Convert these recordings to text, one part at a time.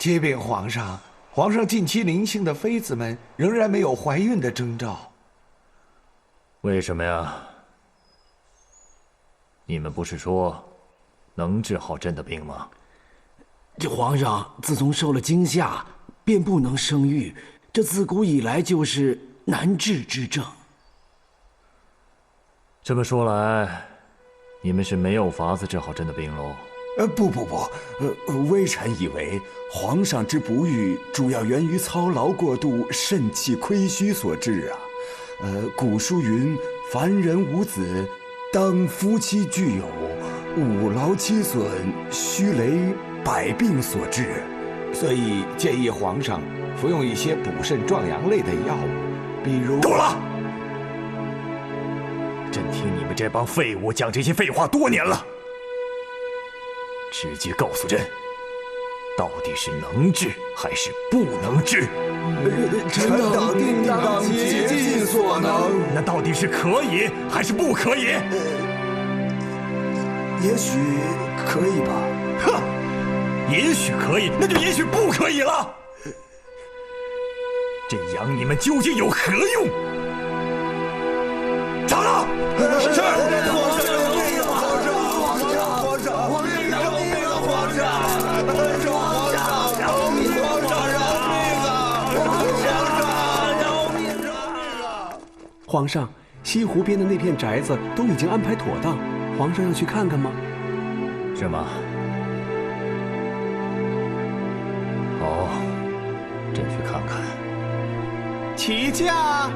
启禀皇上，皇上近期临幸的妃子们仍然没有怀孕的征兆。为什么呀？你们不是说能治好朕的病吗？这皇上自从受了惊吓，便不能生育，这自古以来就是难治之症。这么说来，你们是没有法子治好朕的病喽？不，微臣以为皇上之不育，主要源于操劳过度、肾气亏虚所致啊。古书云：“凡人无子，当夫妻具有，五劳七损，虚羸百病所致。”所以建议皇上服用一些补肾壮阳类的药物，比如……够了！朕听你们这帮废物讲这些废话多年了。直接告诉朕，到底是能治还是不能治？臣等定当竭尽所能。那到底是可以还是不可以？也许可以吧。哼，也许可以，那就也许不可以了。朕养你们究竟有何用？查了。是。皇上，西湖边的那片宅子都已经安排妥当，皇上要去看看吗？是吗？好，朕去看看。起驾！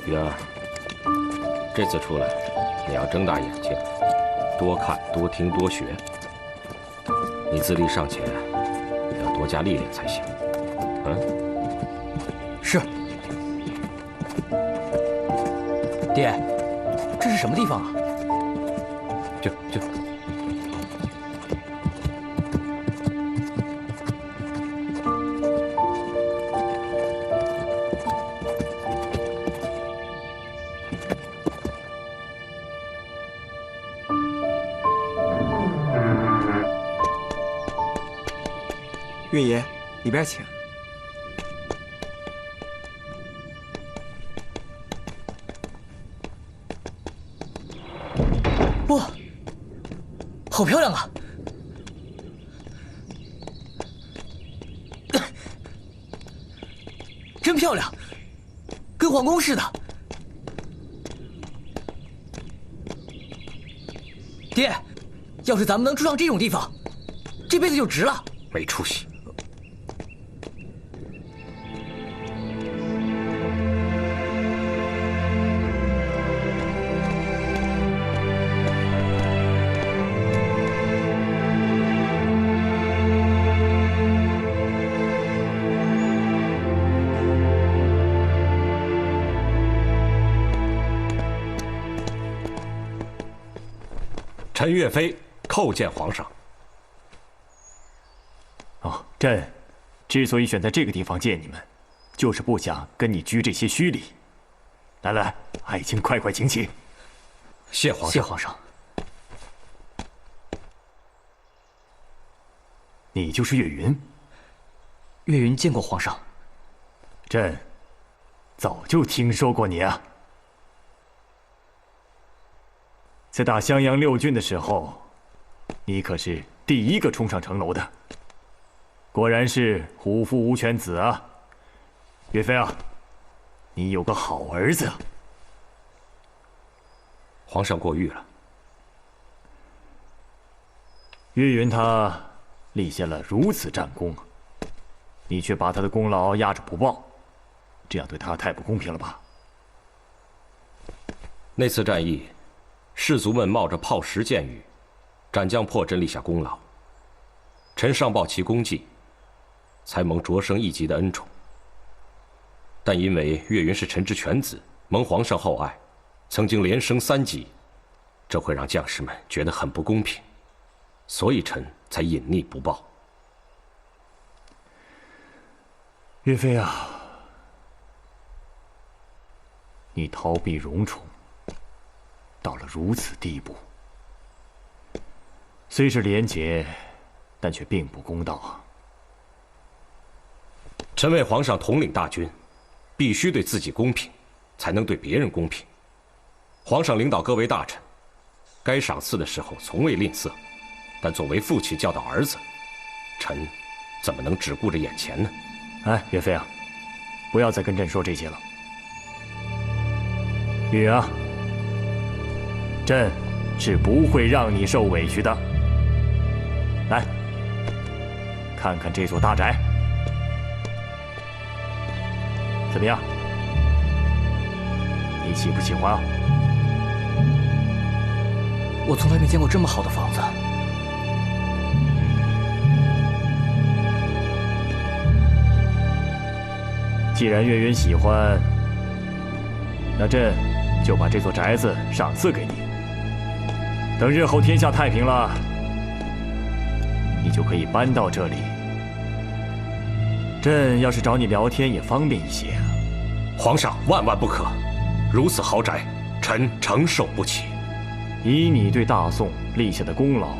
云儿，这次出来，你要睁大眼睛，多看、多听、多学。你资历尚浅，也要多加历练才行。是。爹，这是什么地方啊？就。月爷，里边请。哇，好漂亮啊！真漂亮，跟皇宫似的。爹，要是咱们能住上这种地方，这辈子就值了。没出息。陈岳飞叩见皇上。哦，朕之所以选在这个地方见你们，就是不想跟你拘这些虚礼。来，爱卿快请起。谢皇上。谢皇上。你就是岳云。岳云见过皇上。朕早就听说过你啊。在打襄阳6郡的时候，你可是第一个冲上城楼的。果然是虎父无犬子啊，岳飞啊，你有个好儿子。皇上过誉了。岳云他立下了如此战功，你却把他的功劳压着不报，这样对他太不公平了吧？那次战役，士卒们冒着炮石箭雨，斩将破阵立下功劳。臣上报其功绩，才蒙擢升一级的恩宠。但因为岳云是臣之犬子，蒙皇上厚爱，曾经连升3级，这会让将士们觉得很不公平，所以臣才隐匿不报。岳飞啊，你逃避荣宠，到了如此地步，虽是廉洁，但却并不公道啊！臣为皇上统领大军，必须对自己公平，才能对别人公平。皇上领导各位大臣，该赏赐的时候从未吝啬，但作为父亲教导儿子，臣怎么能只顾着眼前呢？哎，岳飞啊，不要再跟朕说这些了。允啊，朕是不会让你受委屈的。来，看看这座大宅，怎么样？你喜不喜欢啊？我从来没见过这么好的房子。既然岳云喜欢，那朕就把这座宅子赏赐给你。等日后天下太平了，你就可以搬到这里。朕要是找你聊天也方便一些啊。皇上万万不可，如此豪宅，臣承受不起。以你对大宋立下的功劳，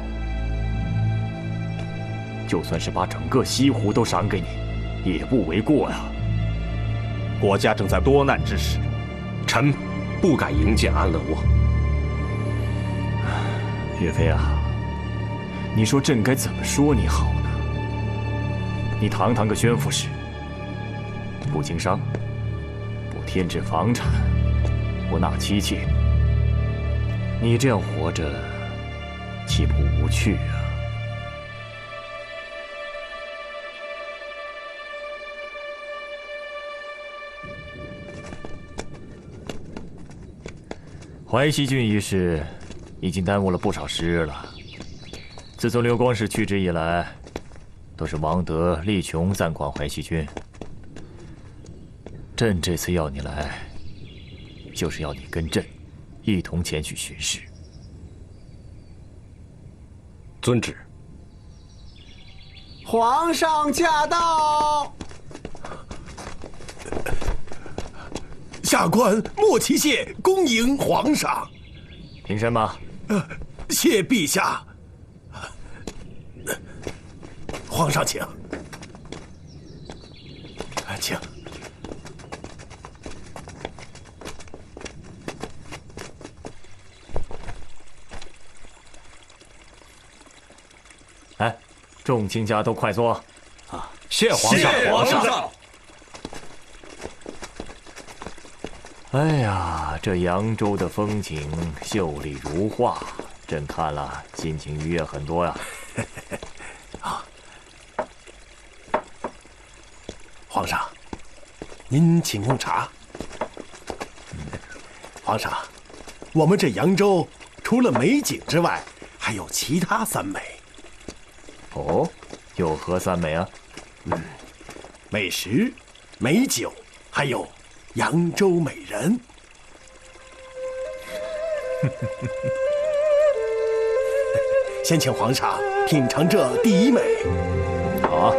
就算是把整个西湖都赏给你，也不为过呀。国家正在多难之时，臣不敢营建安乐窝。岳飞啊，你说朕该怎么说你好呢？你堂堂个宣抚使，不经商，不添置房产，不纳妻妾，你这样活着，岂不无趣啊？淮西郡一事已经耽误了不少时日了。自从刘光世去职以来，都是王德、力琼暂管淮西郡。朕这次要你来，就是要你跟朕一同前去巡视。遵旨。皇上驾到！下官莫其谢恭迎皇上。平身吧。谢陛下。皇上请。请。来，众卿家都快坐。啊，谢皇上，谢皇上。哎呀，这扬州的风景秀丽如画，朕看了心情愉悦很多呀。啊，皇上，您请用茶。皇上，我们这扬州除了美景之外，还有其他三美。哦，有何三美啊？美食、美酒，还有扬州美人。先请皇上品尝这第一美。好啊。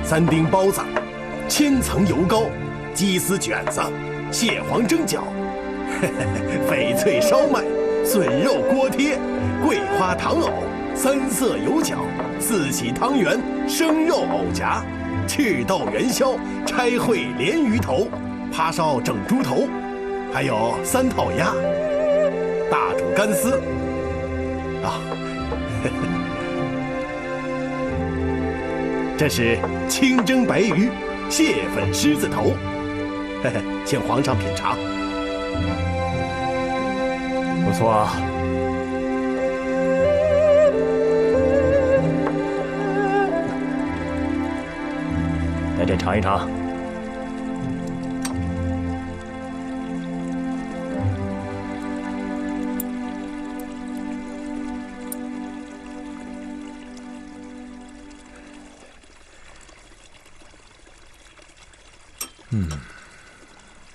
三丁包子，千层油糕，鸡丝卷子，蟹黄蒸饺，翡翠烧麦，笋肉锅贴，桂花糖藕，三色油饺，四喜汤圆，生肉藕夹，赤豆元宵，拆烩鲢鱼头，趴烧整猪头，还有三套鸭，大煮干丝啊，这是清蒸白鱼，蟹粉狮子头，请皇上品尝。不错啊。来，朕尝一尝。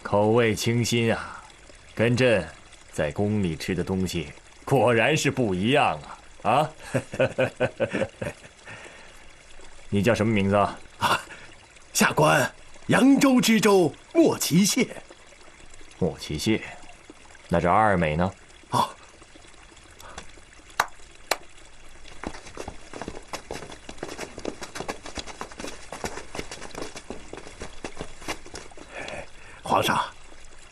口味清新啊，跟朕在宫里吃的东西果然是不一样啊！啊，你叫什么名字啊？下官扬州知州莫奇谢。莫奇谢，那这二美呢？哦，皇上，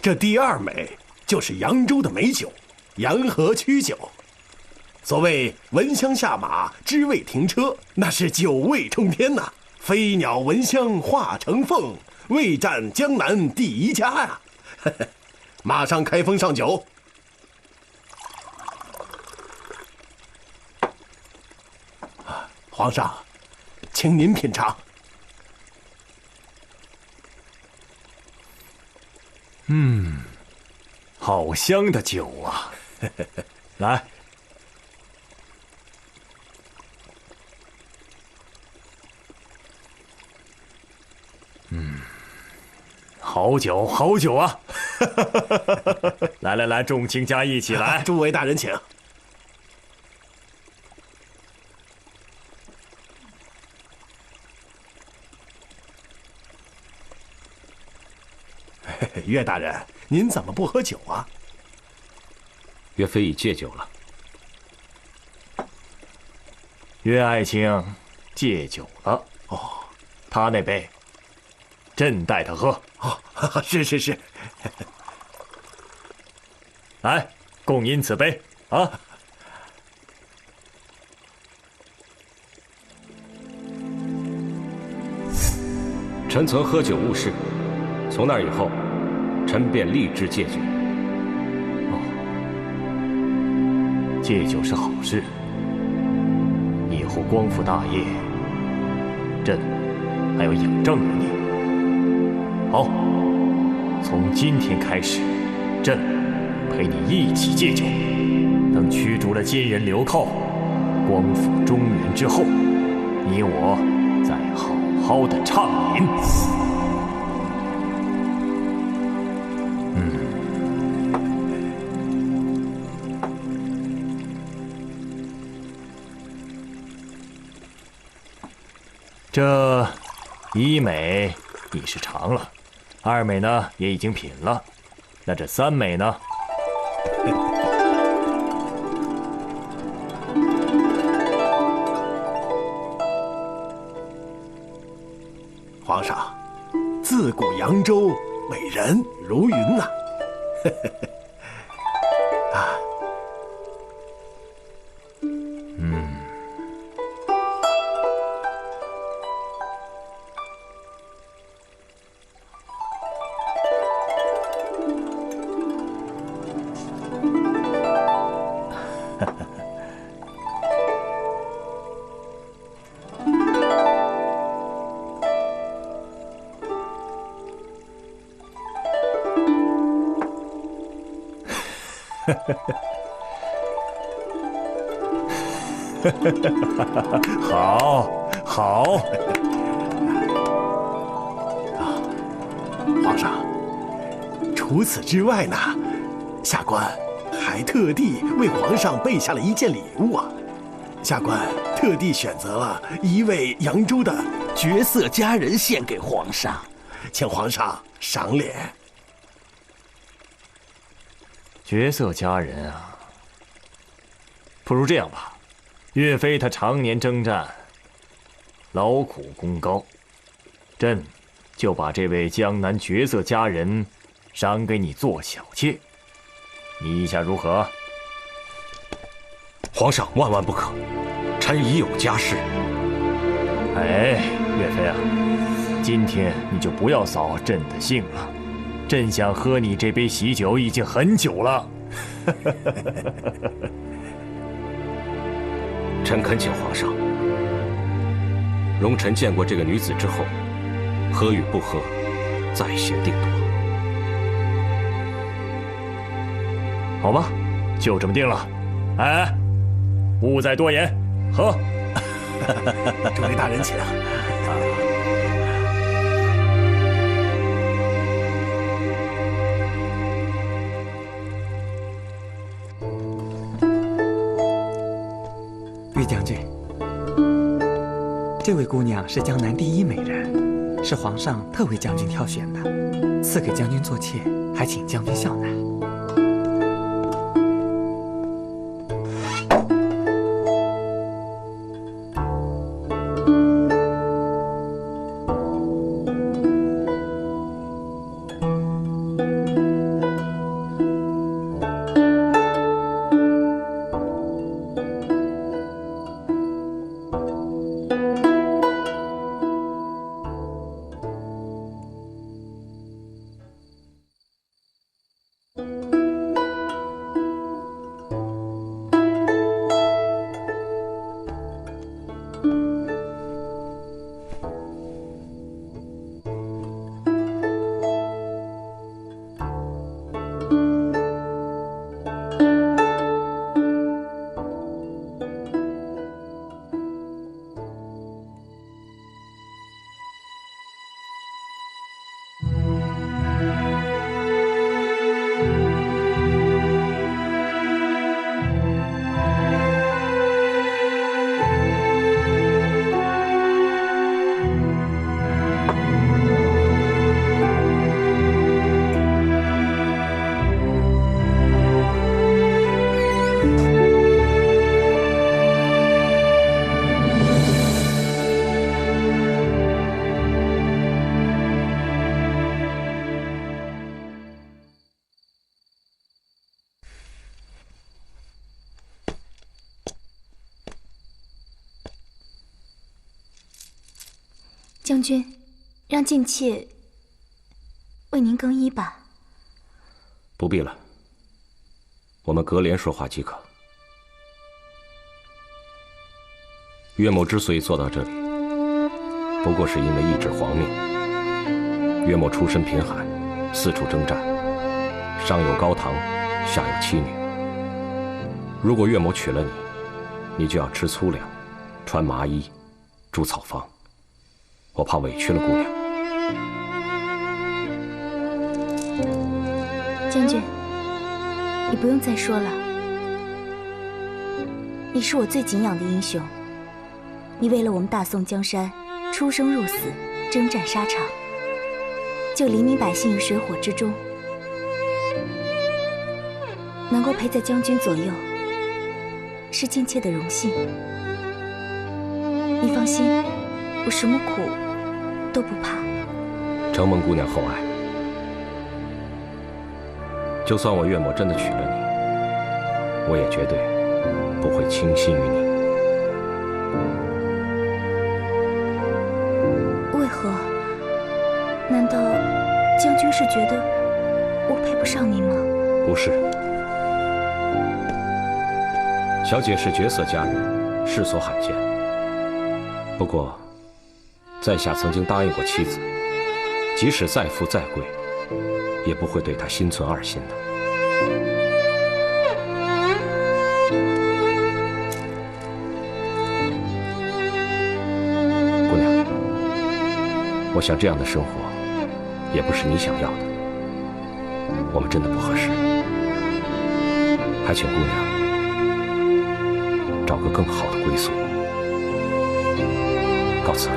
这第二美就是扬州的美酒，洋河曲酒。所谓闻香下马，知味停车，那是酒味冲天呐！飞鸟闻香化成凤，未占江南第一家呀！马上开封上酒。皇上，请您品尝。好香的酒啊！来。好酒，好酒啊！来来来，众卿家一起来。诸位大人请。岳大人，您怎么不喝酒啊？岳飞已戒酒了。岳爱卿戒酒了。哦，他那杯，朕代他喝。哦，是是是。来，共饮此杯啊！臣曾喝酒误事，从那以后，臣便立志戒酒。戒酒是好事，以后光复大业，朕还要仰仗于你。好，从今天开始，朕陪你一起戒酒。等驱逐了金人流寇，光复中原之后，你我再好好的畅饮。这一美你是尝了，二美呢也已经品了，那这三美呢？皇上，自古扬州美人如云呐。啊，好，好。皇上，除此之外呢，下官还特地为皇上备下了一件礼物啊。下官特地选择了一位扬州的绝色佳人献给皇上，请皇上赏脸。绝色佳人啊，不如这样吧，岳飞他常年征战，劳苦功高，朕就把这位江南绝色佳人赏给你做小妾，你意下如何？皇上万万不可，臣已有家室。哎，岳飞啊，今天你就不要扫朕的兴了。朕想喝你这杯喜酒已经很久了。臣恳请皇上，容臣见过这个女子之后，喝与不喝，再行定夺。好吧，就这么定了。哎，勿再多言，喝。诸位大人请。岳将军，这位位姑娘是江南第一美人，是皇上特为将军挑选的，赐给将军做妾，还请将军笑纳。将军，让静妾为您更衣吧。不必了，我们隔帘说话即可。岳某之所以做到这里，不过是因为一纸皇命。岳某出身贫寒，四处征战，上有高堂，下有妻女。如果岳某娶了你，你就要吃粗粮，穿麻衣，住草房。我怕委屈了姑娘。将军，你不用再说了。你是我最敬仰的英雄，你为了我们大宋江山出生入死，征战沙场，救黎民百姓于水火之中。能够陪在将军左右，是静妾的荣幸。你放心，我什么苦都不怕。承蒙姑娘厚爱，就算我岳某真的娶了你，我也绝对不会倾心于你。为何？难道将军是觉得我配不上您吗？不是，小姐是绝色佳人，世所罕见。不过，在下曾经答应过妻子，即使再富再贵，也不会对她心存二心的。姑娘，我想这样的生活，也不是你想要的。我们真的不合适，还请姑娘找个更好的归宿。告辞。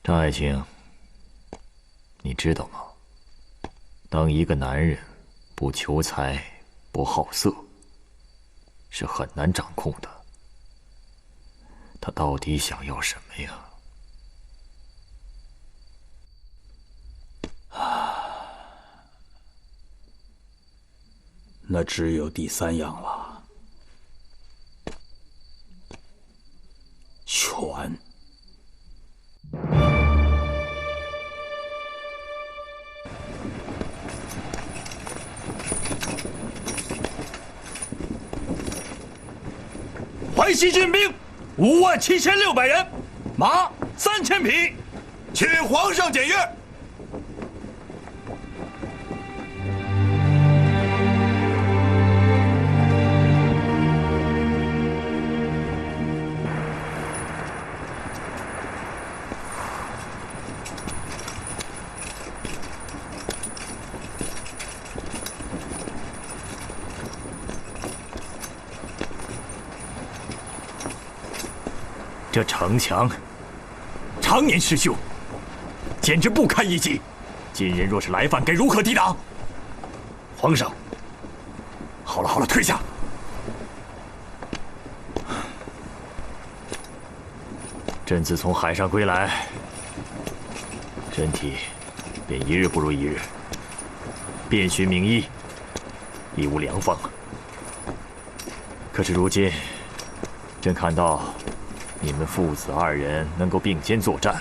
张爱卿，你知道吗？当一个男人不求财、不好色，是很难掌控的。他到底想要什么呀？那只有第三样了，权。淮西军兵57600人，马3000匹，请皇上检阅。这城墙常年失修，简直不堪一击。今人若是来犯，该如何抵挡？皇上，好了好了，退下。朕自从海上归来，身体便一日不如一日，遍寻名医，已无良方。可是如今，朕看到你们父子2人能够并肩作战，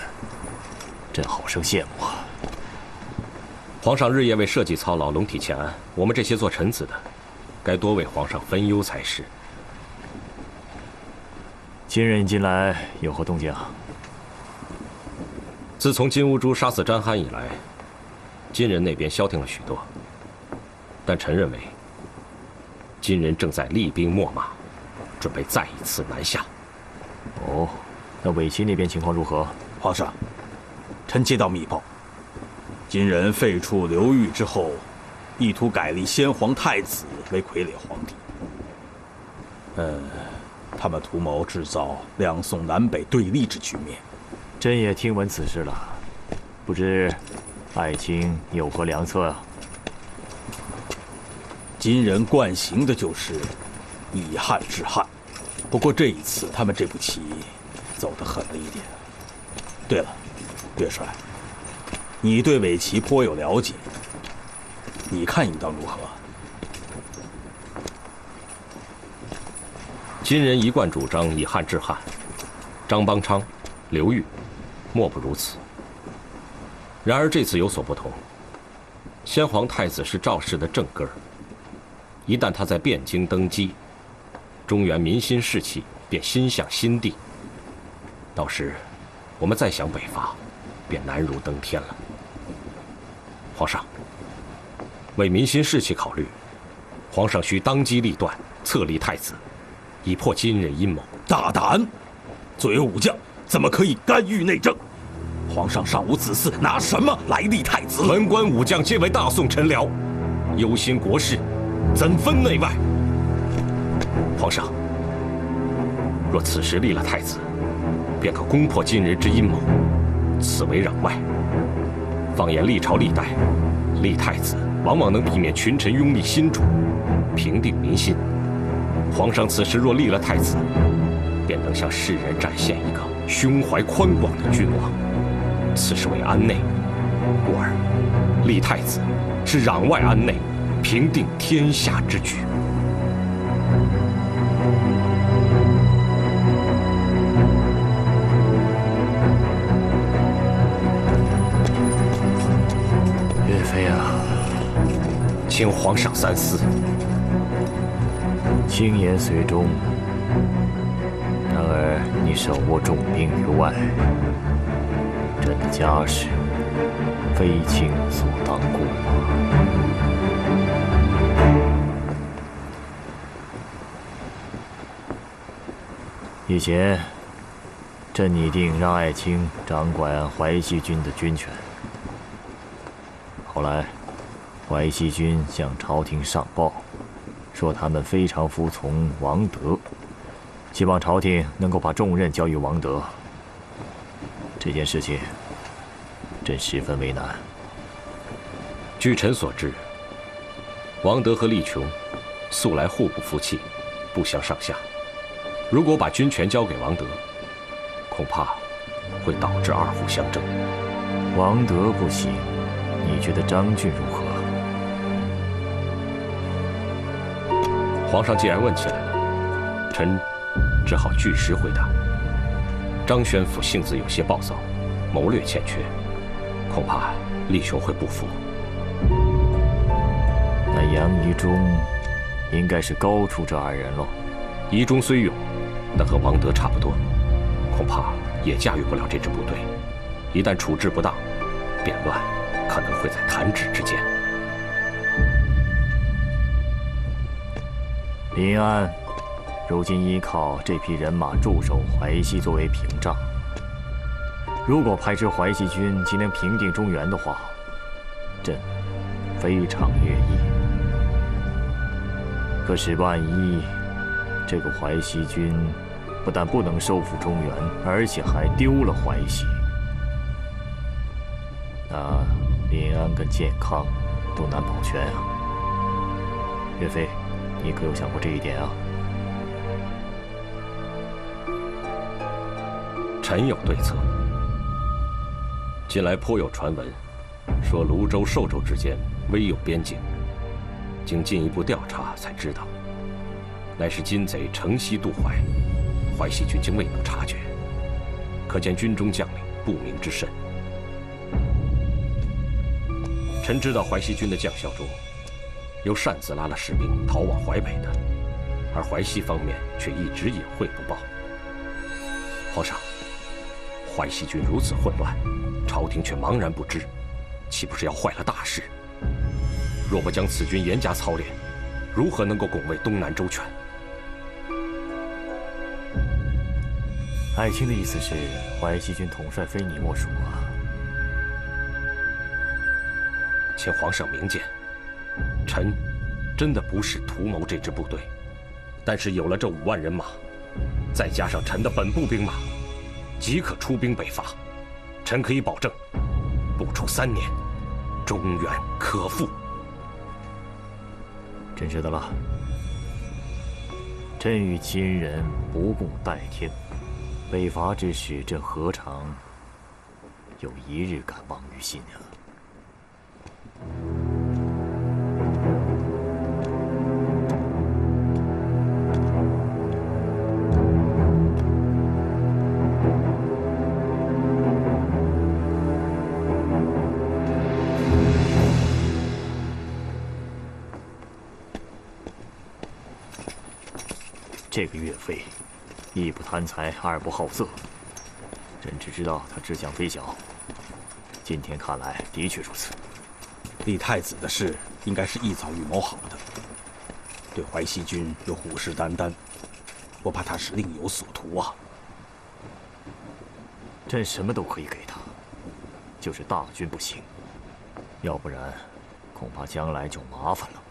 朕好生羡慕啊！皇上日夜为社稷操劳，龙体欠安，我们这些做臣子的，该多为皇上分忧才是。金人近来有何动静？自从金兀术杀死詹憨以来，金人那边消停了许多，但臣认为，金人正在厉兵秣马，准备再一次南下。哦，那尾齐那边情况如何？皇上，臣接到密报，金人废黜刘裕之后，意图改立先皇太子为傀儡皇帝。他们图谋制造两宋南北对立之局面。朕也听闻此事了，不知爱卿有何良策啊？金人惯行的就是以汉治汉。不过这一次，他们这步棋走得狠了一点。对了，岳帅，你对尾齐颇有了解，你看应当如何？金人一贯主张以汉治汉，张邦昌、刘裕，莫不如此。然而这次有所不同，先皇太子是赵氏的正根儿，一旦他在汴京登基，中原民心士气便心向心地，到时我们再想北伐，便难如登天了。皇上，为民心士气考虑，皇上需当机立断，册立太子，以破金人阴谋。大胆！作为武将，怎么可以干预内政？皇上尚无子嗣，拿什么来立太子？文官武将皆为大宋臣僚，忧心国事，怎分内外？皇上，若此时立了太子，便可攻破金人之阴谋，此为攘外。放眼历朝历代，立太子往往能避免群臣拥立新主，平定民心。皇上此时若立了太子，便能向世人展现一个胸怀宽广的君王，此是为安内。故而，立太子是攘外安内，平定天下之举。岳飞啊，请皇上三思。轻言随中，然而你手握重兵于外，朕的家事非卿所当顾啊。以前，朕拟定让爱卿掌管淮西军的军权，后来，淮西军向朝廷上报，说他们非常服从王德，希望朝廷能够把重任交予王德。这件事情，朕十分为难。据臣所知，王德和力琼素来互不服气，不相上下。如果把军权交给王德，恐怕会导致二虎相争。王德不行，你觉得张俊如何？皇上既然问起来了，臣只好据实回答。张宣府性子有些暴躁，谋略欠缺，恐怕力雄会不服。那杨仪中应该是高出这2人喽。仪中虽勇，但和王德差不多，恐怕也驾驭不了这支部队。一旦处置不当，变乱可能会在弹指之间。临安如今依靠这批人马驻守淮西作为屏障。如果派支淮西军既能平定中原的话，朕非常乐意。可是万一这个淮西军不但不能收复中原，而且还丢了淮西，那临安跟建康都难保全啊。岳飞，你可有想过这一点啊？臣有对策。近来颇有传闻，说泸州、寿州之间微有边境，经进一步调查才知道，乃是金贼乘虚渡淮，淮西军竟未能察觉，可见军中将领不明之甚。臣知道淮西军的将校中，有擅自拉了士兵逃往淮北的，而淮西方面却一直隐晦不报。皇上，淮西军如此混乱，朝廷却茫然不知，岂不是要坏了大事？若不将此军严加操练，如何能够拱卫东南周全？爱卿的意思是，淮西军统帅非你莫属啊？请皇上明鉴，臣真的不是图谋这支部队，但是有了这5万人马，再加上臣的本部兵马，即可出兵北伐。臣可以保证，不出3年，中原可复。朕知道了。朕与亲人不共戴天，北伐之事，朕何尝有一日敢忘于心啊？这个岳飞，一不贪财，二不好色。朕只知道他志向非小，今天看来的确如此。立太子的事应该是一早预谋好的，对淮西军又虎视眈眈，我怕他是另有所图啊。朕什么都可以给他，就是大军不行，要不然恐怕将来就麻烦了。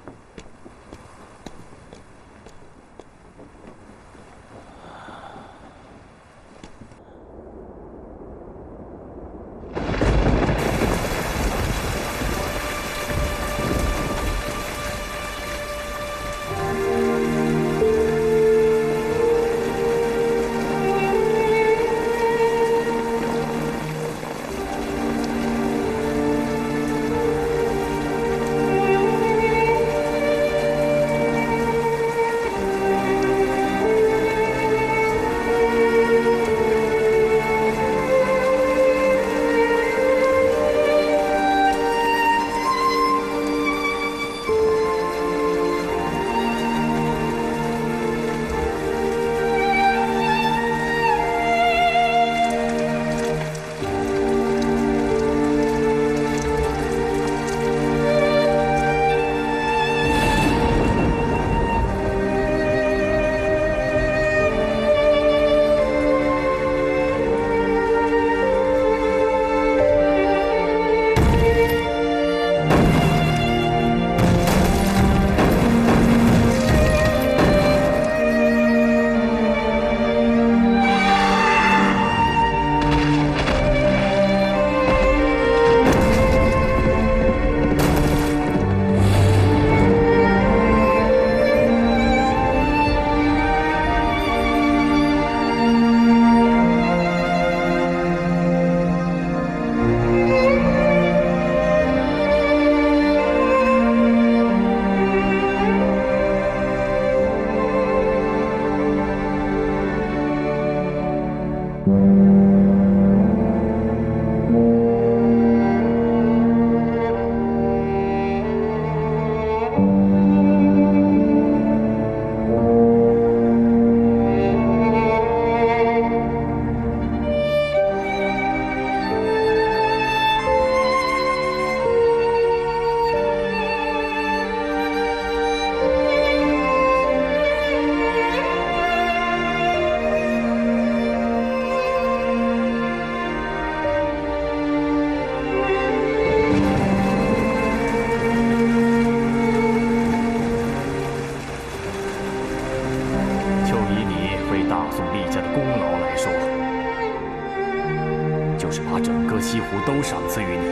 整个西湖都赏赐于你，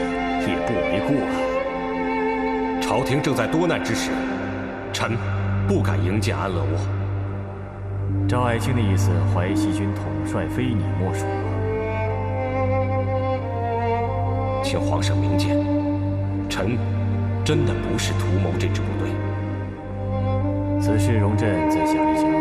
也不为过啊。朝廷正在多难之时，臣不敢迎见安乐窝。赵爱卿的意思，淮西军统帅非你莫属啊。请皇上明鉴，臣真的不是图谋这支部队。此事容朕再想一想。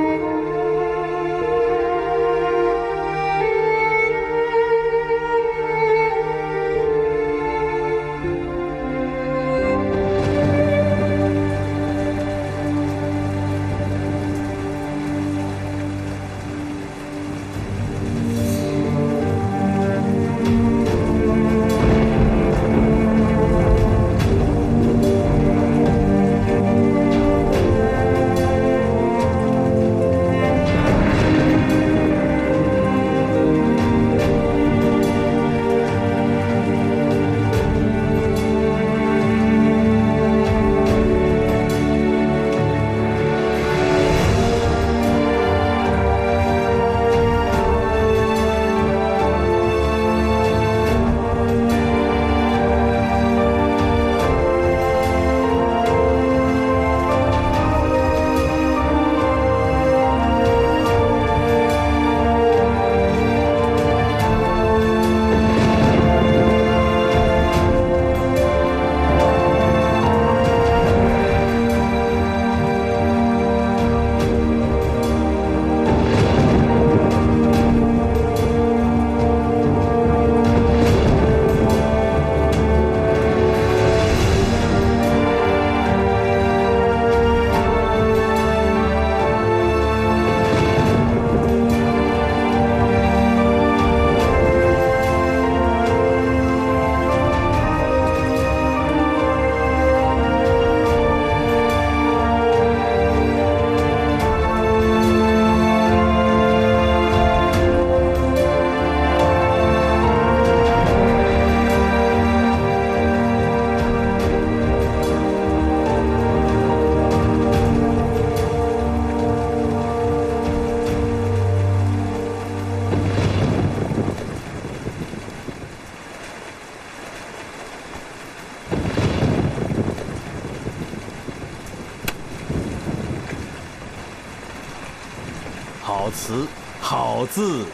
好词，好字。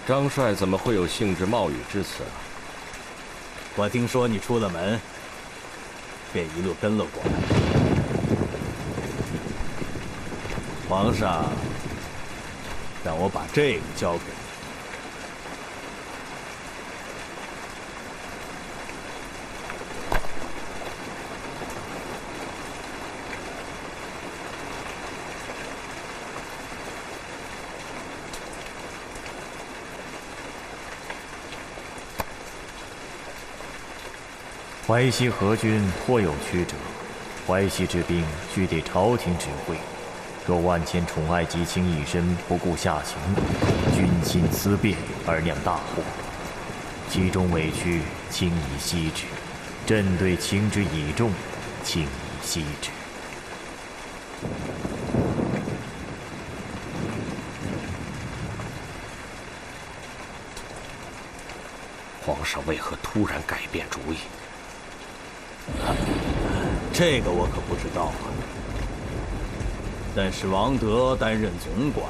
张帅怎么会有兴致冒雨之词啊？我听说你出了门，便一路跟了过来。皇上让我把这个交给你。淮西河军颇有曲折，淮西之兵须得朝廷指挥。若万千宠爱及卿一身不顾下情，军心思变而酿大祸，其中委屈，卿宜息之。朕对卿之倚重，卿宜息之。皇上为何突然改变主意？这个我可不知道啊。但是王德担任总管，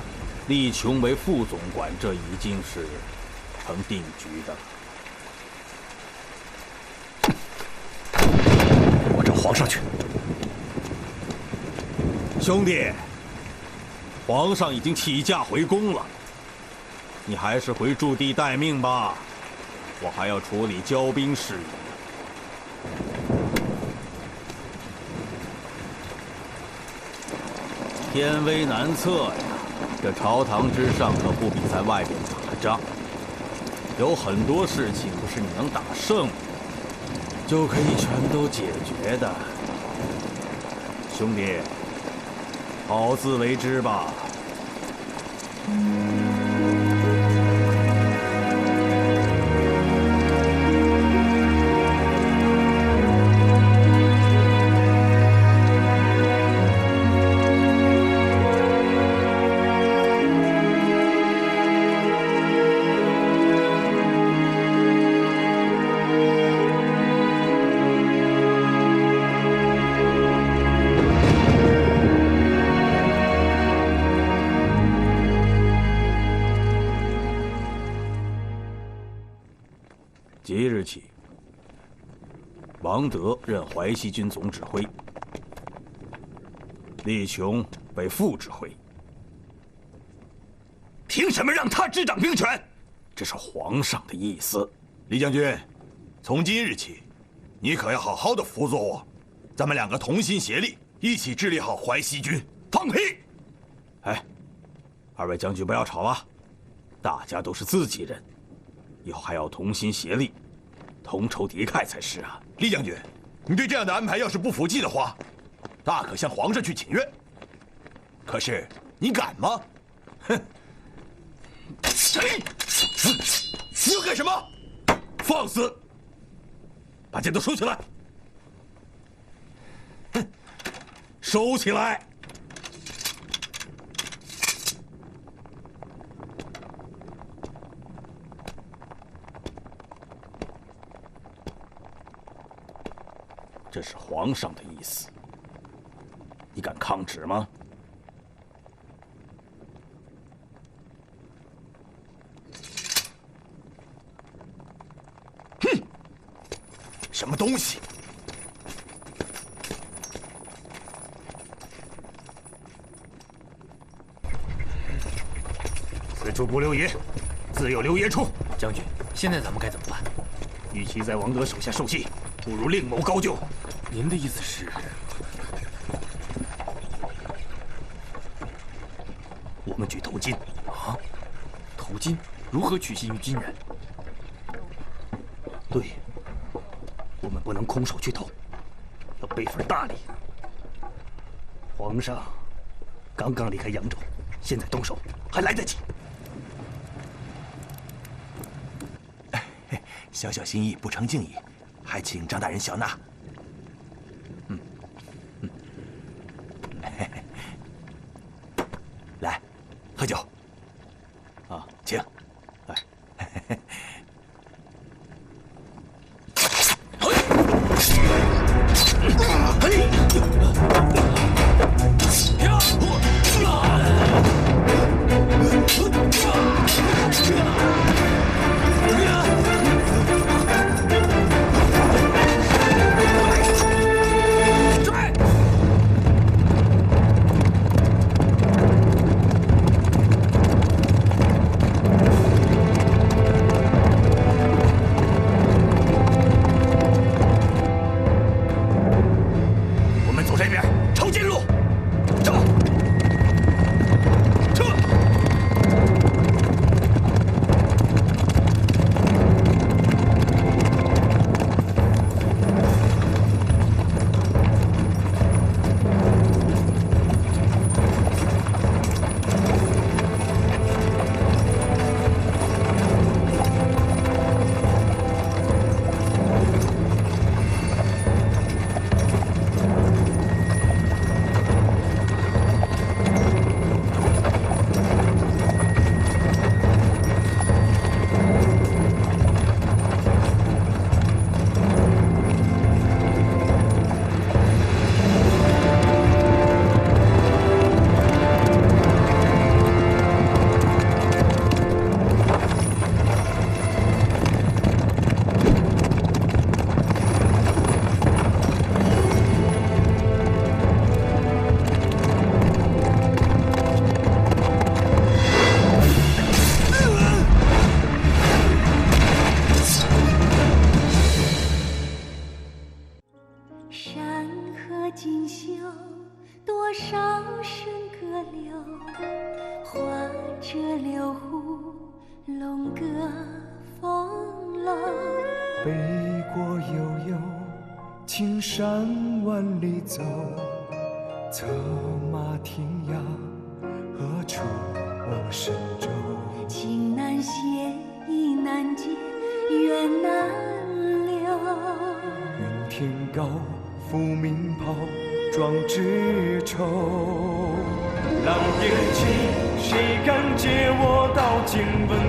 厉琼为副总管，这已经是成定局的了。我找皇上去。兄弟，皇上已经起驾回宫了，你还是回驻地待命吧，我还要处理交兵事宜。天威难测呀，这朝堂之上可不比在外边打仗，有很多事情不是你能打胜就可以全都解决的。兄弟，好自为之吧。即日起，王德任淮西军总指挥，李琼为副指挥。凭什么让他执掌兵权？这是皇上的意思。李将军，从今日起，你可要好好的辅佐我，咱们两个同心协力，一起治理好淮西军。放屁！哎，二位将军不要吵了，大家都是自己人，以后还要同心协力，同仇敌忾才是啊！李将军，你对这样的安排要是不服气的话，大可向皇上去请愿。可是你敢吗？哼！你要干什么？放肆！把剑都收起来！哼，收起来！这是皇上的意思，你敢抗旨吗？哼！什么东西？此处不留爷，自有留爷处。将军，现在咱们该怎么办？与其在王德手下受气，不如另谋高就。您的意思是？我们举头巾。啊？头巾如何取信于金人？对，我们不能空手去投，要备份大礼。皇上刚刚离开扬州，现在动手还来得及。小小心意，不成敬意，还请张大人小纳。来，喝酒。啊，请。来。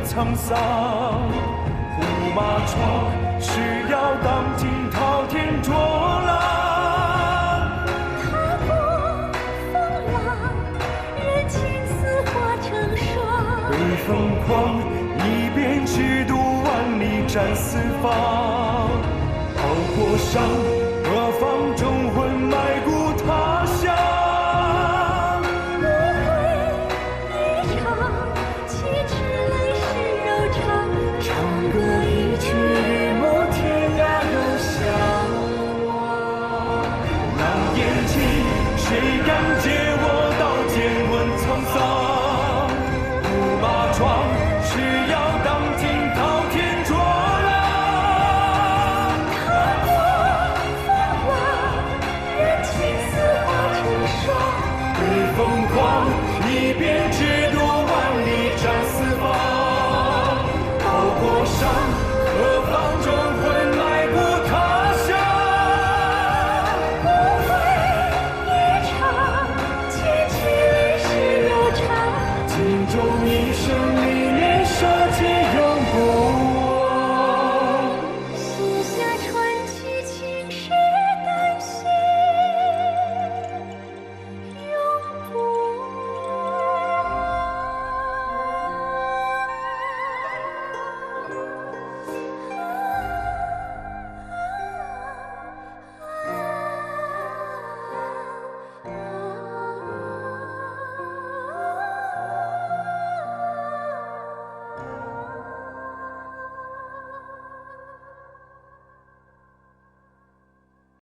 沧桑，胡马闯，是要当今滔天浊浪。踏过风浪，任青丝化成霜。被疯狂，一边尺度万里。战四方。跑过山，何方忠魂埋骨他乡。不会一场，岂止泪湿柔肠？唱歌一曲，日暮天涯又相望。难言情，谁敢借我刀剑问沧桑？五马壮士要当今滔天卓朗。踏过风浪，任青丝化成霜。为疯狂，一边直渡万里战四方。跑过山，何方忠魂埋骨他乡。不会一场，崎岖泪湿柔肠。尽忠一生。